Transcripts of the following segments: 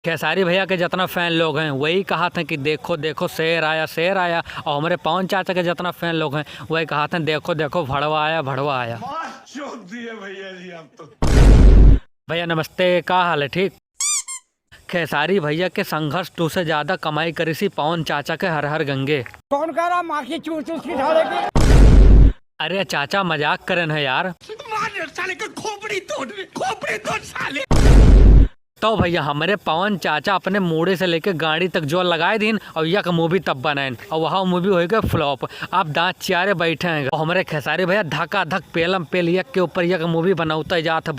खेसारी भैया के जितना फैन लोग हैं वही कहा था कि देखो देखो शेर आया। और हमारे पवन चाचा के जितना फैन लोग हैं वही कहा था देखो देखो भड़वा आया। भैया जी आप तो। भैया नमस्ते, का हाल है? ठीक। खेसारी भैया के संघर्ष 2 से ज्यादा कमाई करी सी पवन चाचा के हर हर गंगे। कौन कह रहा माखी चूस चूस की ढालेगी? अरे चाचा मजाक करें है यार। साले का खोपड़ी तोड़ साले। तो भैया हमारे पवन चाचा अपने मूड़े से लेके गाड़ी तक जोर लगाए दिन और यह का मूवी तब बनाए और वहाँ मूवी हो गया फ्लॉप। आप दांत चारे बैठे हैं और हमारे खेसारी भैया धक्का धक पेलम पेल यक के ऊपर यक मूवी बनाते जाते।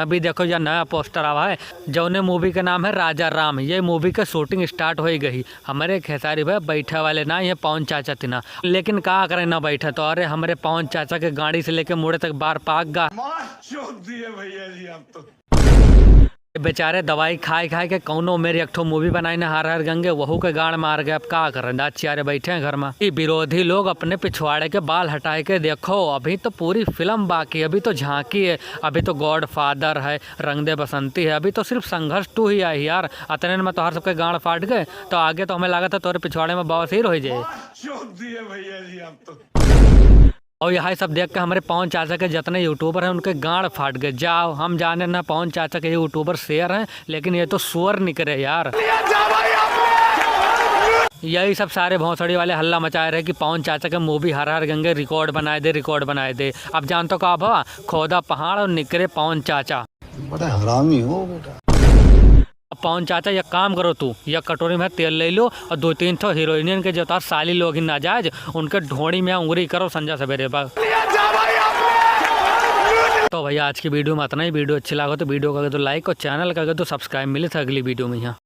अभी देखो यह नया पोस्टर आवा है जौने मूवी का नाम है राजा राम। ये मूवी का शूटिंग स्टार्ट हो गई। हमारे खेसारी भैया बैठे वाले ना ये पवन चाचा तिना, लेकिन कहा करें ना बैठे तो अरे हमारे पवन चाचा के गाड़ी से लेके मूड़े तक बार पाक गा। भैया जी आप तो। बेचारे दवाई खाए के कौनो मेरी एक ठो मूवी बनाई ना हर हर गंगे वहू के गाड़ मार गए। अब का करें, दाचियारे बैठे हैं घर में। ये विरोधी लोग अपने पिछवाड़े के बाल हटाए के देखो, अभी तो पूरी फिल्म बाकी, अभी तो झांकी है, अभी तो गॉड फादर है, रंग दे बसंती है, अभी तो सिर्फ संघर्ष 2 ही आई यार। अतने में तो हर सबके गाड़ फाट गए तो आगे तो हमें लगा था तोरे पिछवाड़े में बवासीर हो जाए। भैया जी आप तो। और यह सब देख के हमारे पवन चाचा के जितने यूट्यूबर हैं उनके गाड़ फाट गए। जाओ हम जाने ना पवन चाचा के यूट्यूबर शेयर हैं, लेकिन ये तो सुअर निकले यार। यही सब सारे भौंसड़ी वाले हल्ला मचाए रहे कि पवन चाचा के मूवी हर हर गंगे रिकॉर्ड बनाए दे। अब जानते का भवा खोदा पहाड़ और निकले पवन चाचा। बड़ा हरामी हो बेटा। पवन चाचा यह काम करो, तू यह कटोरी में तेल ले लो और 2-3 ठो हीरोइनियन के जो तार साली लोग ही नाजायज उनके ढोड़ी में उंगली करो संजय सवेरे पर। तो भैया आज की वीडियो में इतना ही। वीडियो अच्छी लगा तो वीडियो का तो लाइक और चैनल का तो सब्सक्राइब। मिले थे अगली वीडियो में यहाँ।